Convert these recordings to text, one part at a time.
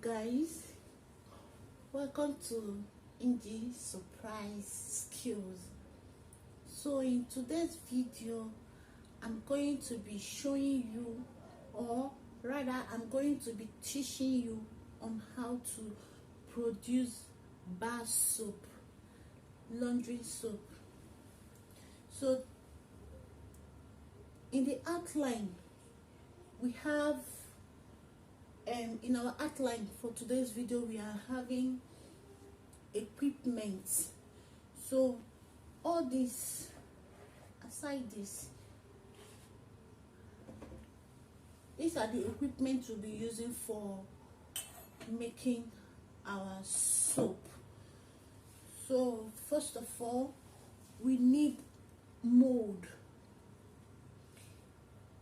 guys, welcome to Nji-surprise skills. So in today's video, I'm going to be showing you, or rather I'm going to be teaching you on how to produce bar soap, laundry soap. So in the outline, we have in our outline for today's video, we are having equipment. So all this, aside this, these are the equipment we'll be using for making our soap. So first of all, we need mold.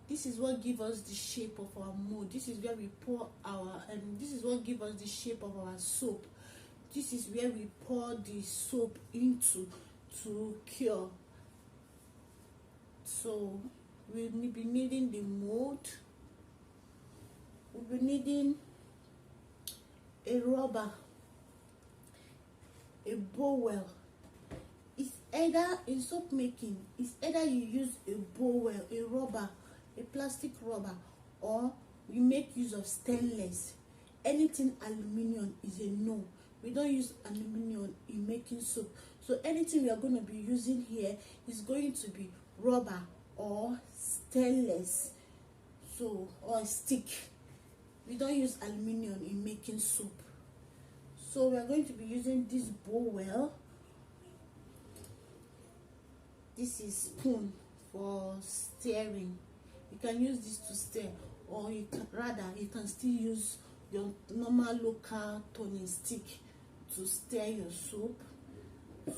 This is what gives us the shape of our mold. This is where we pour our, this is what gives us the shape of our soap. This is where we pour the soap into to cure. So we'll be needing the mold. We'll be needing a rubber, a bowel. It's either in soap making, it's either you use a bowel, a rubber, a plastic rubber, or we make use of stainless. Anything aluminium is a no. We don't use aluminium in making soap. So anything we are going to be using here is going to be rubber or stainless, so, or stick. We don't use aluminium in making soap. So we are going to be using this bowel. This is spoon for stirring. You can use this to stir, or you can still use your normal local turning stick to stir your soup.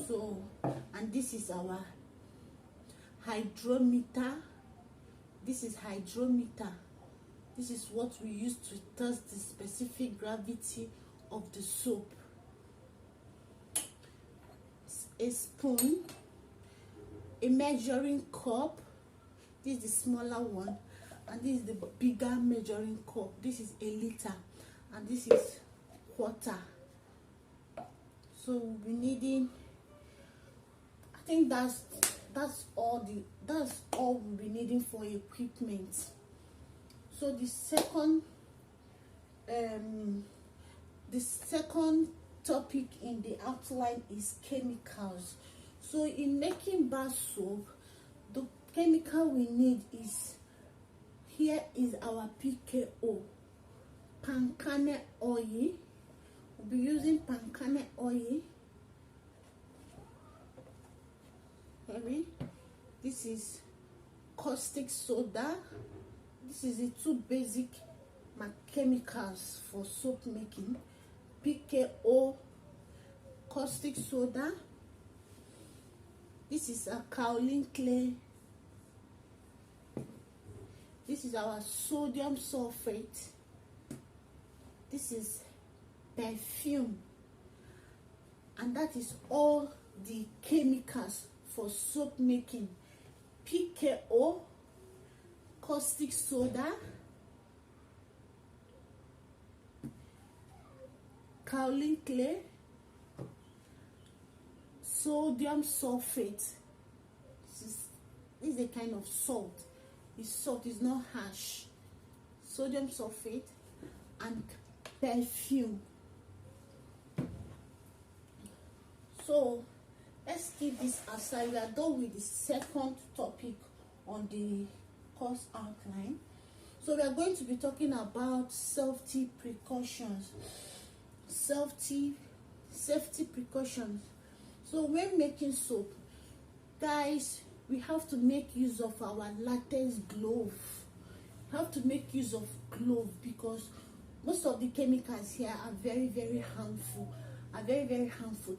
So, and this is our hydrometer. This is hydrometer. This is what we use to test the specific gravity of the soap. A spoon, a measuring cup. This is the smaller one, and this is the bigger measuring cup. This is a liter, and this is water. So we'll be needing, I think that's all we'll be needing for equipment. So the second topic in the outline is chemicals. So in making bar soap, the chemical we need is, here is our PKO, palm kernel oil. We'll be using palm kernel oil. Heavy. This is caustic soda. This is the two basic chemicals for soap making: PKO, caustic soda. This is a kaolin clay. This is our sodium sulfate. This is perfume. And that is all the chemicals for soap making: PKO, caustic soda, kaolin clay, sodium sulfate. This is a kind of salt. It's salt, is not harsh. Sodium sulfate and perfume. So let's keep this aside. We are done with the second topic on the course outline. So we are going to be talking about safety precautions. Safety precautions. So when making soap, guys, we have to make use of our latex glove. We have to make use of glove because most of the chemicals here are very harmful,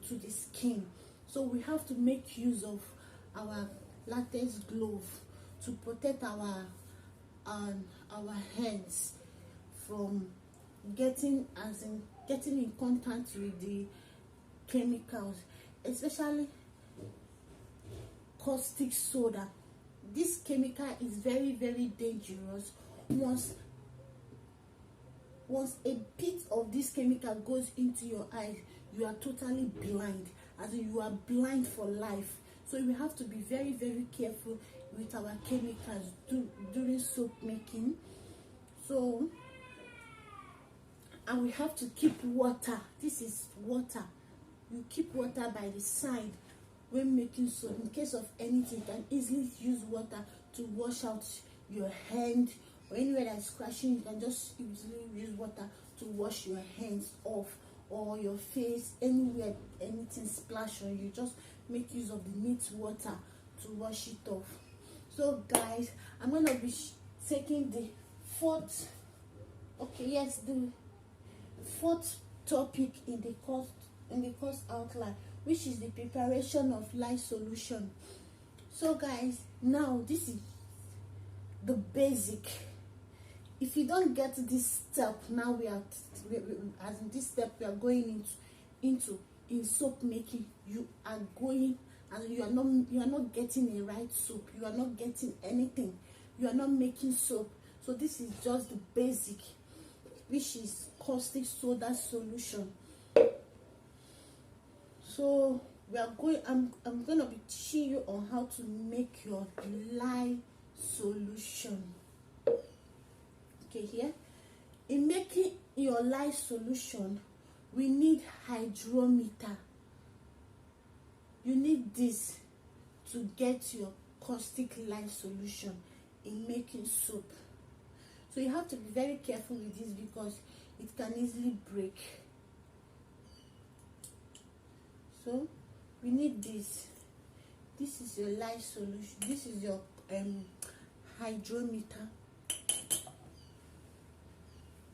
to the skin. So we have to make use of our latex glove to protect our hands from getting in contact with the chemicals, especially caustic soda. This chemical is very dangerous once a bit of this chemical goes into your eyes, you are totally blind, as in you are blind for life. So we have to be very, very careful with our chemicals during soap making. So, and we have to keep water. This is water. You keep water by the side when making soap. In case of anything, you can easily use water to wash out your hand, or anywhere that's scratching. You can just easily use water to wash your hands off, or your face, anywhere anything splash on you. Just make use of the neat water to wash it off. So guys, I'm gonna be taking the fourth topic in the course outline, which is the preparation of lye solution. So guys, now this is the basic. If you don't get this step, now as in this step we are going into in soap making, you are going, and you are not getting a right soap. You are not getting anything. You are not making soap. So this is just the basic, which is caustic soda solution. So we are going. I'm gonna be teaching you on how to make your lye solution. Okay, here in making your lye solution, we need hydrometer. You need this to get your caustic lye solution in making soap. So you have to be very careful with this because it can easily break. So we need this. This is your lye solution. This is your hydrometer.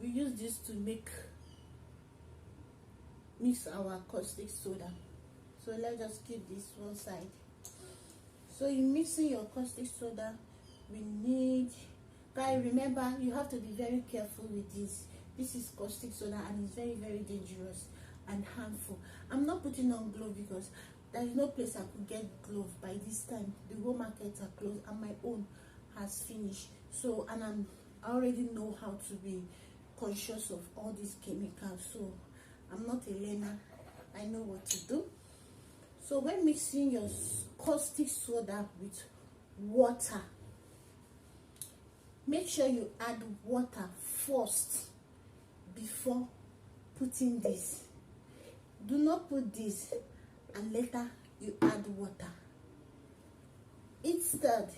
We use this to mix our caustic soda. So let's just keep this one side. So in mixing your caustic soda, we need, guys, remember you have to be very careful with this. This is caustic soda and it's very, very dangerous and harmful. I'm not putting on gloves because there is no place I could get gloves by this time. The whole markets are closed and my own has finished. So, and I already know how to be conscious of all these chemicals. So I'm not a learner. I know what to do. So when mixing your caustic soda with water, make sure you add water first before putting this. Do not put this and later you add water. Instead,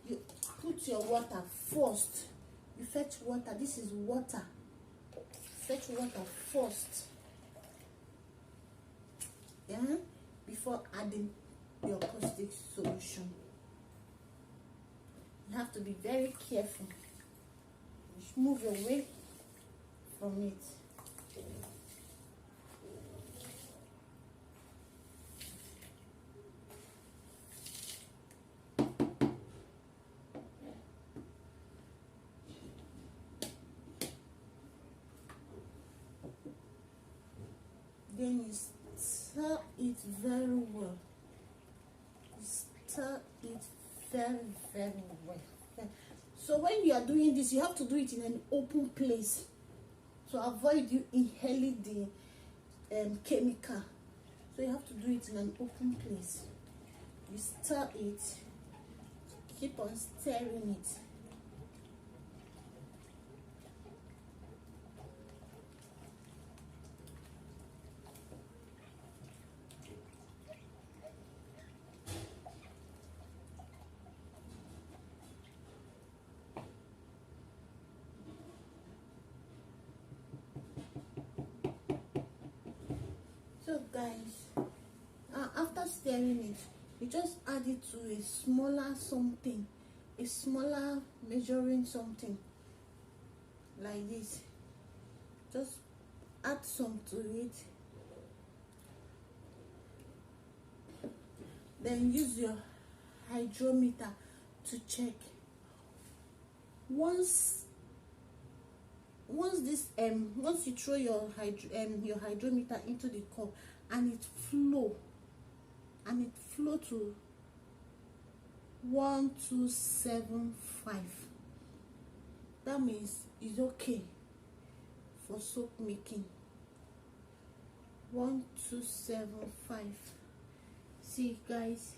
you put your water first. You fetch water. This is water. Fetch water first. Yeah? Before adding your caustic solution. You have to be very careful. Just move away from it. Then you stir it very well. You stir it very, very well. Okay. So when you are doing this, you have to do it in an open place to avoid you inhaling the chemical. So you have to do it in an open place. You stir it. Keep on stirring it. So guys, after stirring it, you just add it to a smaller something, a smaller measuring something like this. Just add some to it. Then use your hydrometer to check. Once you throw your hydrometer into the cup and it flow to 1275, that means it's okay. for soap making. 1275. See guys,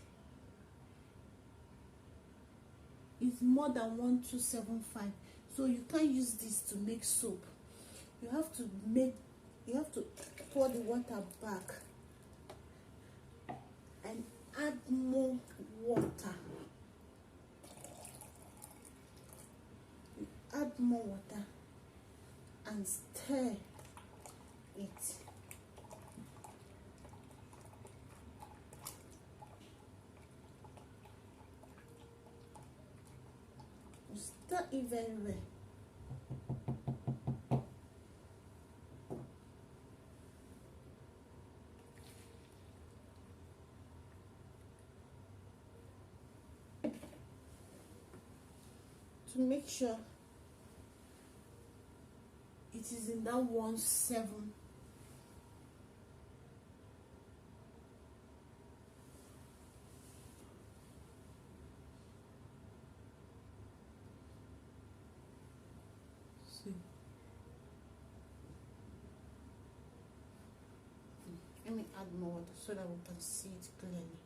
it's more than 1275, so you can't use this to make soap. You have to pour the water back and add more water. You add more water and stir it. Stir it very well. To make sure it is in that 17. See. Let me add more water so that we can see it clearly.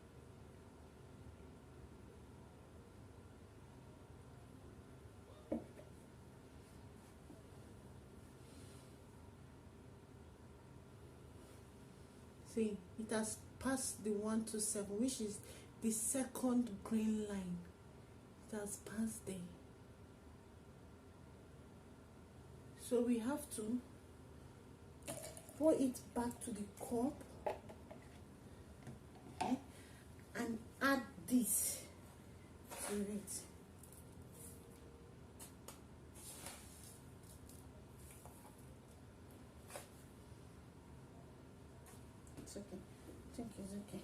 See, it has passed the 127, which is the second green line. It has passed there. So we have to pour it back to the cup, okay, and add this to it. It's okay. I think it's okay.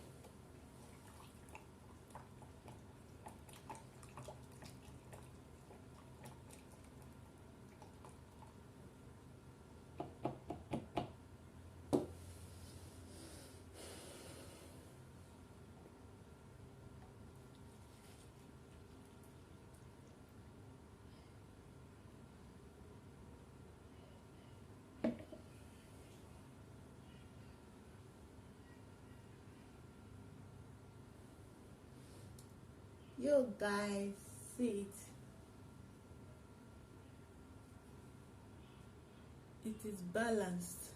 Yo guys, see it. It is balanced.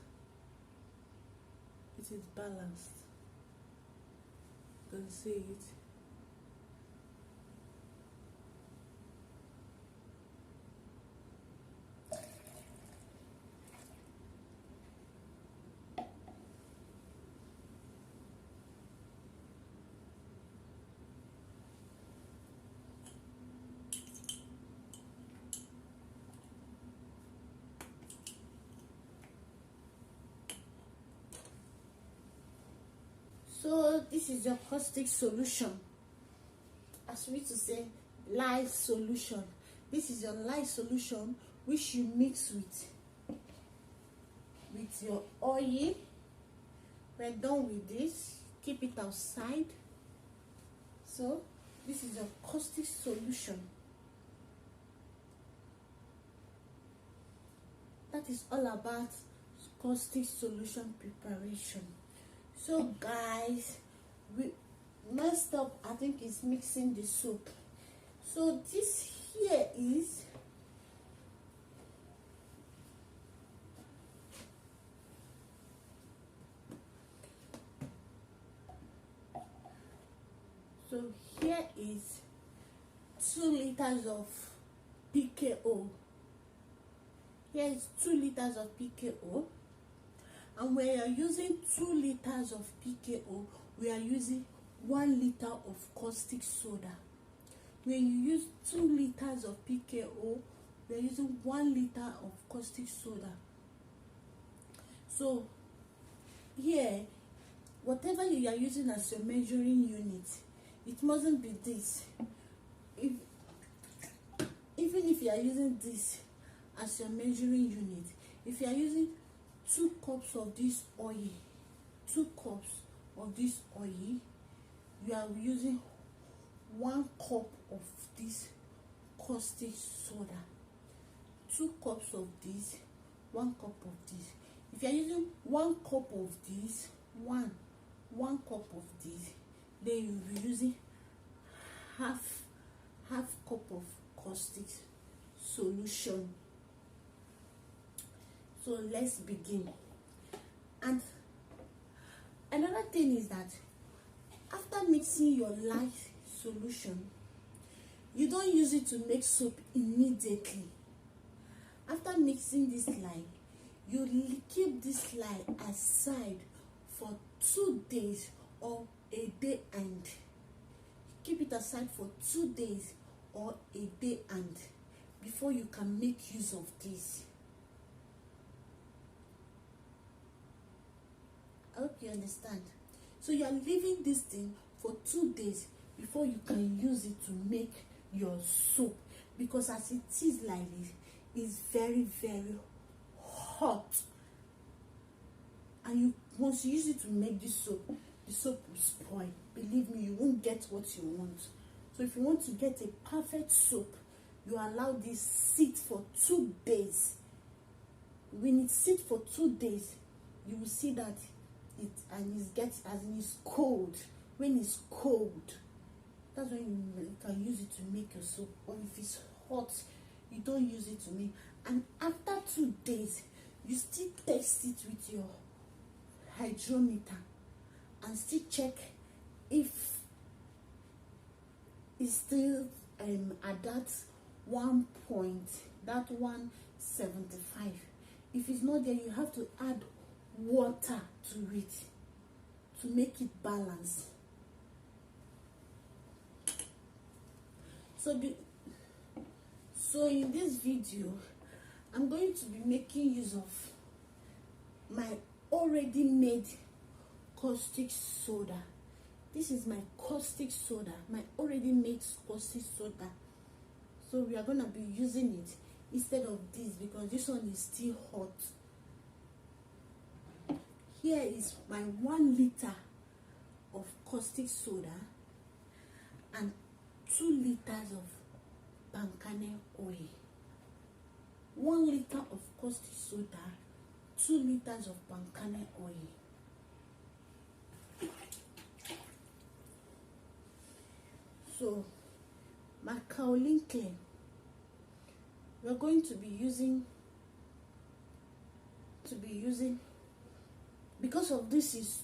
It is balanced. You can see it. So this is your caustic solution. As we to say, lye solution. This is your lye solution, which you mix with your oil. When done with this, keep it outside. So this is your caustic solution. That is all about caustic solution preparation. So guys, we messed up, I think it's mixing the soap. So this here is here is 2 liters of PKO. Here is 2 liters of PKO. And when you are using 2 liters of PKO, we are using 1 liter of caustic soda. When you use 2 liters of PKO, we are using 1 liter of caustic soda. So here, whatever you are using as your measuring unit, it mustn't be this. Even if you are using this as your measuring unit, if you are using 2 cups of this oil, 2 cups of this oil, you are using 1 cup of this caustic soda. 2 cups of this, 1 cup of this. If you're using 1 cup of this, one cup of this, then you'll be using half cup of caustic solution. So let's begin. And another thing is that after mixing your lye solution, you don't use it to make soap immediately. After mixing this lye, you keep this lye aside for 2 days or a day and keep it aside for 2 days or a day and before you can make use of this. I hope you understand. So you are leaving this thing for 2 days before you can use it to make your soap, because as it is like this, it's very hot, and once you use it to make this soap, the soap will spoil. Believe me, you won't get what you want. So if you want to get a perfect soap, you allow this sit for 2 days. When it sits for 2 days, you will see that it's cold. When it's cold, that's when you can use it to make your soap. Or if it's hot, you don't use it to make. And after 2 days, you still test it with your hydrometer and still check if it's still at that 175. If it's not there, you have to add water to it to make it balance. So in this video, I'm going to be making use of my already made caustic soda. This is my caustic soda, my already made caustic soda. So we are going to be using it instead of this because this one is still hot. Here is my 1 liter of caustic soda and 2 liters of palm kernel oil. 1 liter of caustic soda, 2 liters of palm kernel oil. So my kaolin clay, we're going to be using because of this is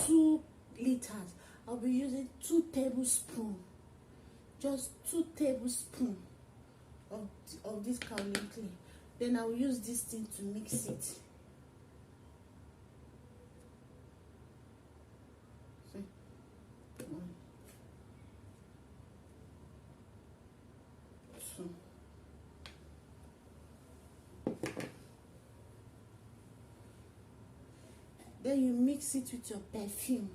2 liters, I'll be using 2 tablespoons, just 2 tablespoons of this kaolin clay. Then I'll use this thing to mix it. See? 1, 2. Then you mix it with your perfume.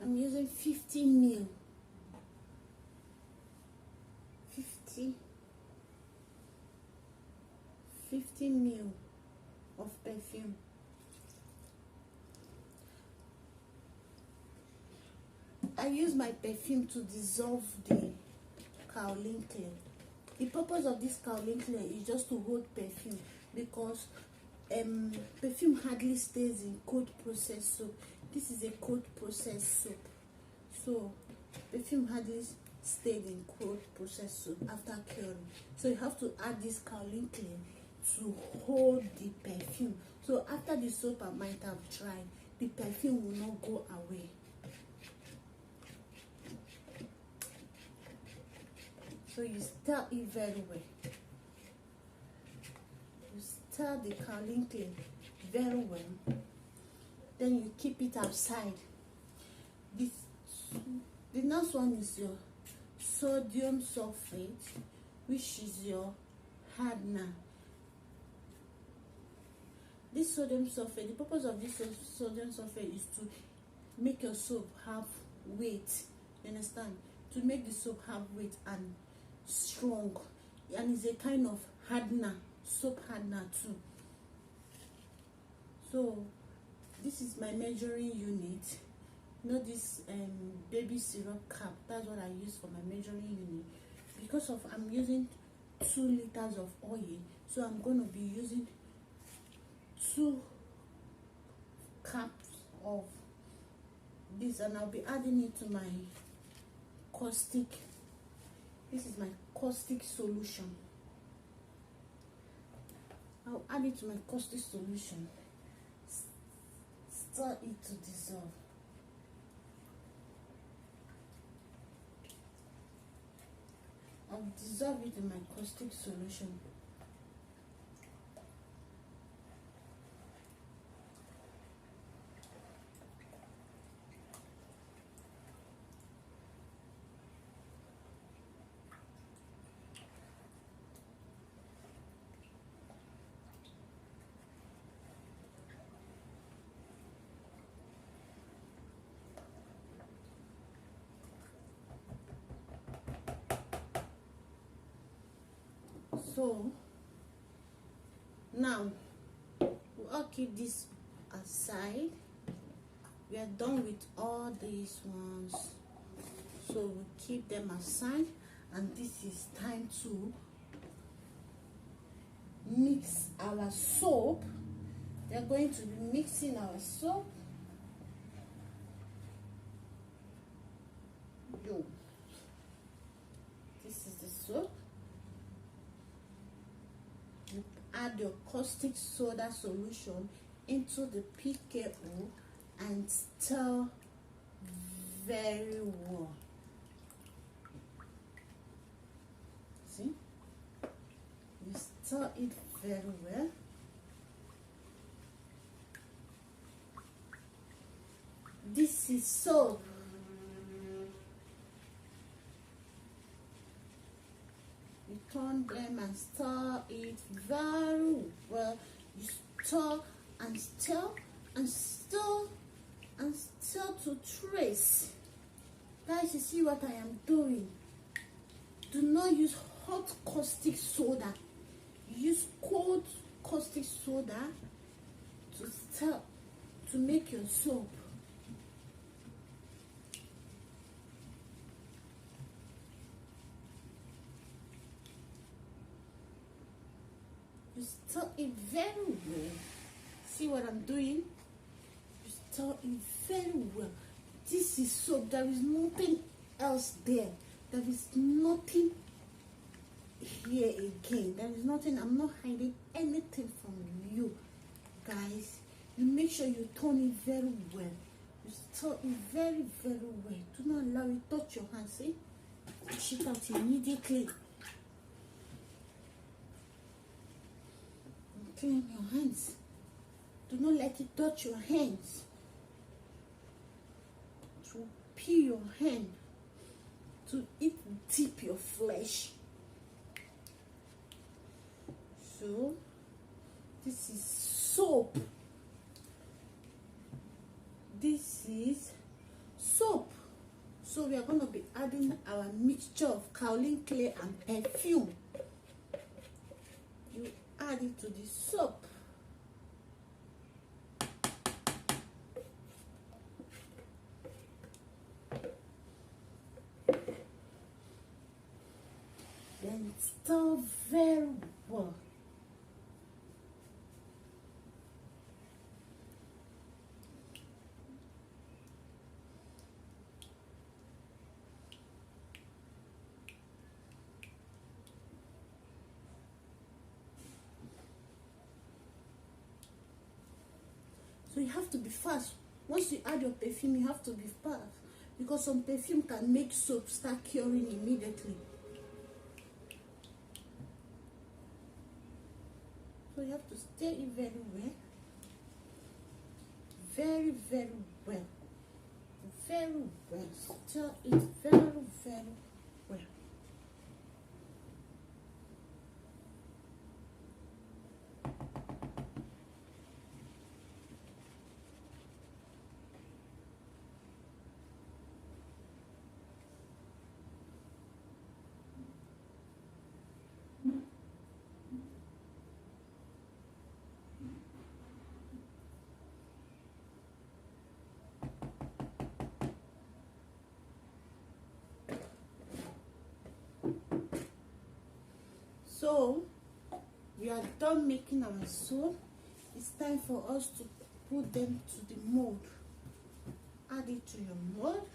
I'm using 50 ml. 50 ml of perfume. I use my perfume to dissolve the kaolin clay. The purpose of this kaolin clay is just to hold perfume because perfume hardly stays in cold processed soap. This is a cold processed soap, so perfume hardly stayed in cold processed soap after curing. So you have to add this kaolin clay to hold the perfume. So after the soap might have dried, the perfume will not go away. So you stir it very well. You stir the kaolin clay very well. Then you keep it outside. The next one is your sodium sulfate, which is your hardener. This sodium sulfate, the purpose of this sodium sulfate is to make your soap have weight. You understand? To make the soap have weight and strong, and it's a kind of hardener, soap hardener too. So this is my measuring unit. You know, this baby syrup cap, that's what I use for my measuring unit. Because of I'm using 2 liters of oil, so I'm going to be using 2 cups of this, and I'll be adding it to my caustic. This is my caustic solution. I'll add it to my caustic solution. Stir it to dissolve. I'll dissolve it in my caustic solution. So now we'll keep this aside. We are done with all these ones, so we'll keep them aside, and this is time to mix our soap. We are going to be mixing our soap. This is the soap. Add your caustic soda solution into the PKO and stir very well. See? You stir it very well. This is soap. You turn them and stir it very well. You stir and stir and stir and stir to trace. Guys, you see what I am doing? Do not use hot caustic soda. Use cold caustic soda to stir, to make your soap. You stir it very well. See what I'm doing? You stir it very well. This is soap. There is nothing else there. There is nothing here again. There is nothing. I'm not hiding anything from you, guys. You make sure you turn it very well. You stir it very, very well. Do not allow it to touch your hand. See? Push it out immediately. Clean your hands. Do not let it touch your hands. To peel your hand, to eat deep your flesh. So this is soap. This is soap. So we are going to be adding our mixture of kaolin clay and perfume. You add it to the soap. Then stir very well. So you have to be fast. Once you add your perfume, you have to be fast, because some perfume can make soap start curing immediately. So you have to stir it very well. Very, very well. Very well. Stir it very, very well. So we are done making our soap. It's time for us to put them to the mold. Add it to your mold.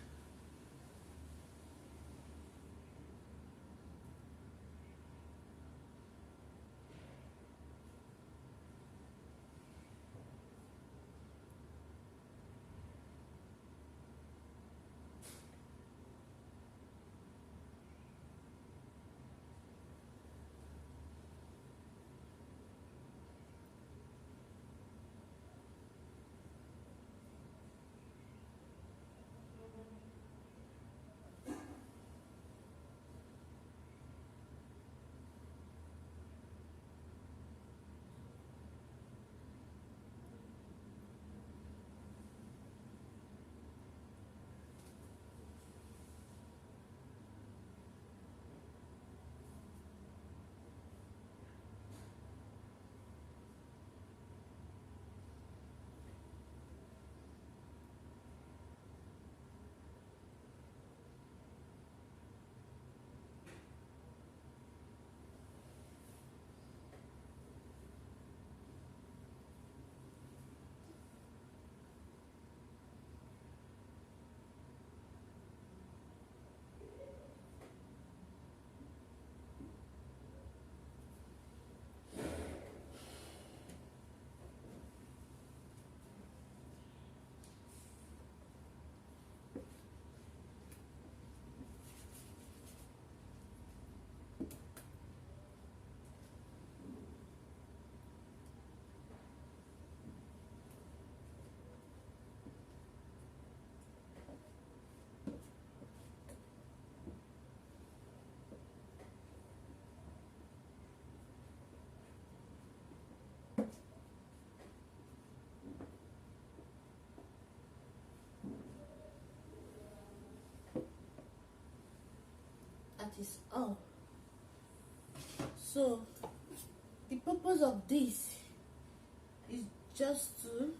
That is all. So the purpose of this is just to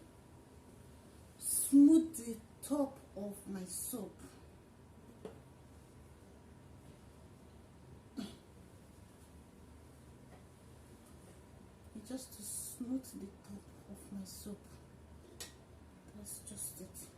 smooth the top of my soap. It's just to smooth the top of my soap. That's just it.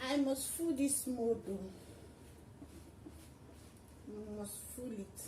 I must fool this mold though. I must fool it.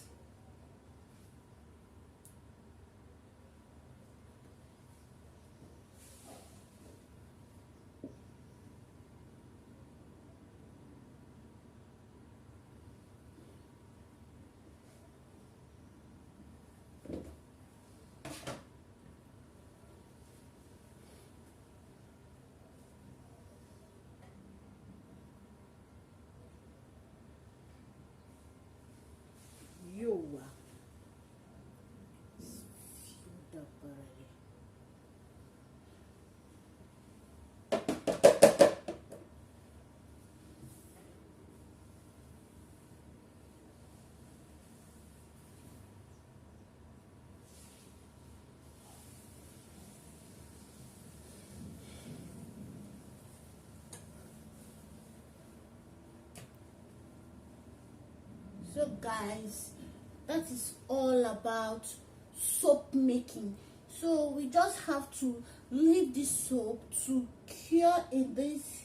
So guys, that is all about soap making. So we just have to leave this soap to cure in this,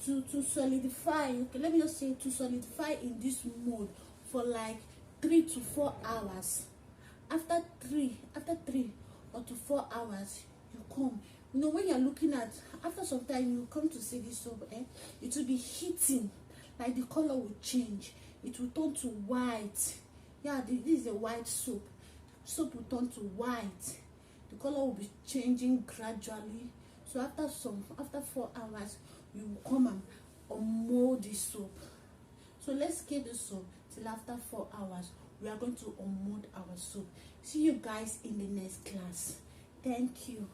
to solidify. Okay, let me just say, to solidify in this mode for like 3 to 4 hours. After 3 or to 4 hours, you come. You know, when you're looking at, after some time, you come to see this soap, it will be heating, like the color will change. It will turn to white. Yeah, this is a white soap. Soap will turn to white. The color will be changing gradually. So after 4 hours, you will come and unmold the soap. So let's keep the soap till after 4 hours. We are going to unmold our soap. See you guys in the next class. Thank you.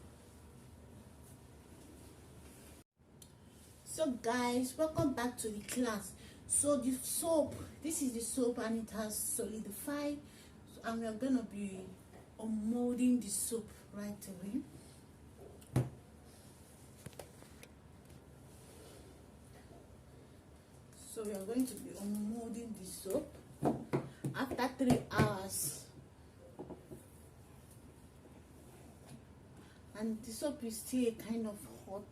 So guys, welcome back to the class. So the soap, this is the soap, and it has solidified, and we are going to be unmolding the soap right away. So we are going to be unmolding the soap after 3 hours, and the soap is still kind of hot.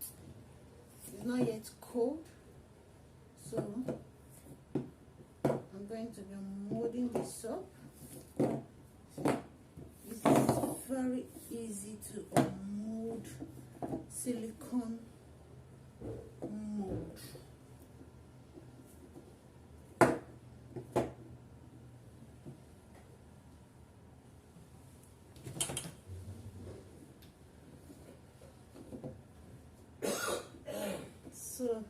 It's not yet cold, so I'm going to be molding this soap. It's very easy to unmold silicone mold. So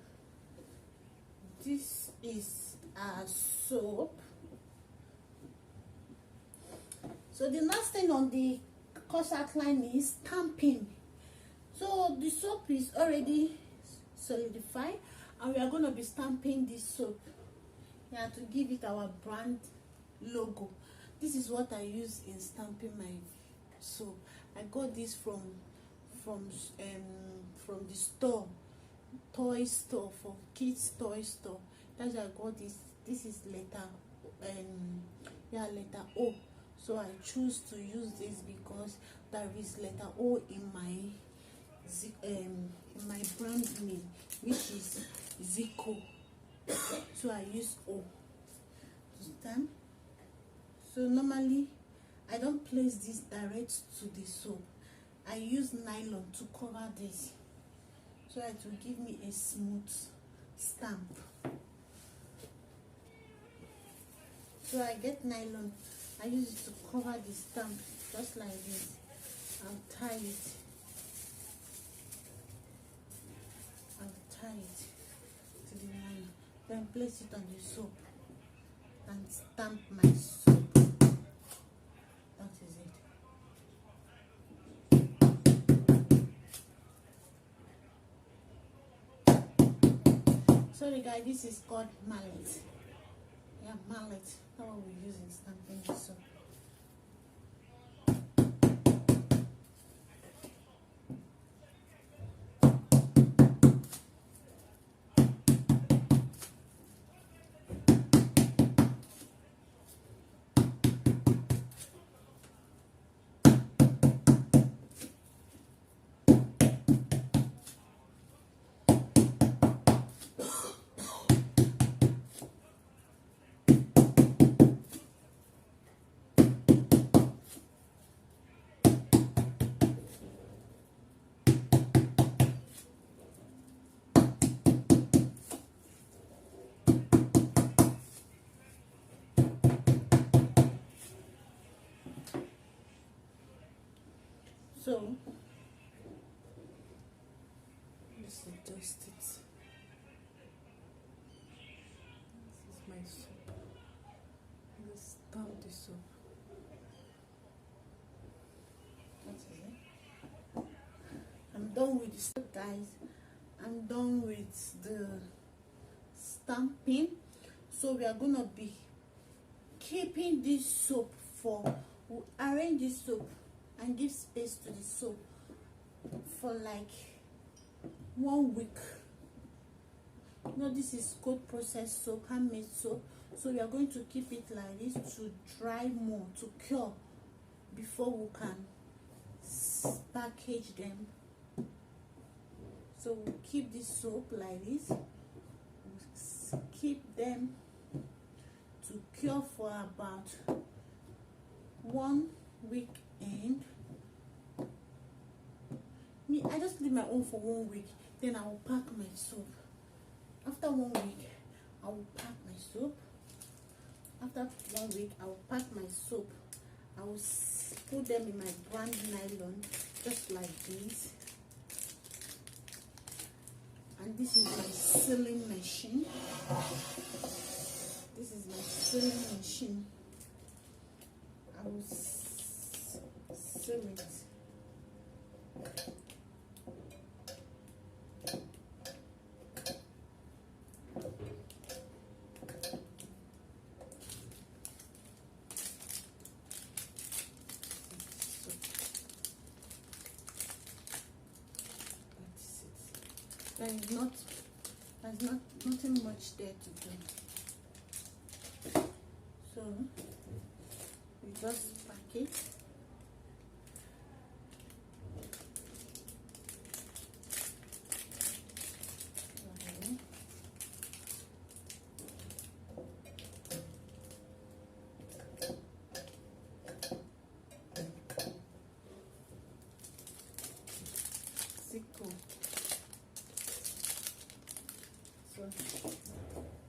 this is our soap. So the next thing on the course outline is stamping. So the soap is already solidified, and we are going to be stamping this soap, yeah, to give it our brand logo. This is what I use in stamping my soap. I got this from the store, toy store, for kids toy store. That's why I got this. This is letter letter O. So I choose to use this because there is letter O in my brand name, which is Zico. So I use O to stamp. So normally I don't place this direct to the soap. I use nylon to cover this, so it will give me a smooth stamp. So I get nylon, I use it to cover the stamp, just like this. I'll tie it. To the nylon, then place it on the soap and stamp my soap. That is it. Sorry guys, this is called mallet. Yeah, mallet. That's what we use in stamping the soap. So let's adjust it. This is my soap. Let's stamp the soap. That's it. I'm done with the soap, guys. I'm done with the stamping. So we are gonna be keeping this soap for, we'll arrange this soap and give space to the soap for like 1 week. You know, this is cold processed soap, handmade soap. So we are going to keep it like this to dry more, to cure, before we can package them. So we'll keep this soap like this. We'll keep them to cure for about 1 week. And me, I just leave my own for 1 week, then I will pack my soap. After 1 week, I will pack my soap. After 1 week, I will pack my soap. I will put them in my brand nylon, just like this. And this is my sealing machine. This is my sealing machine. I will seal it. There's nothing much there to do. So we just pack it.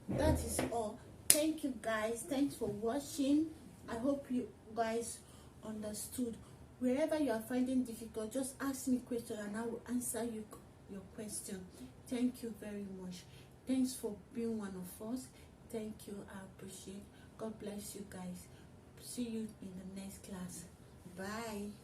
That is all. Thank you guys. Thanks for watching. I hope you guys understood. Wherever you are finding difficult, just ask me question and I will answer you your question. Thank you very much. Thanks for being one of us. Thank you. I appreciate. God bless you guys. See you in the next class. Bye.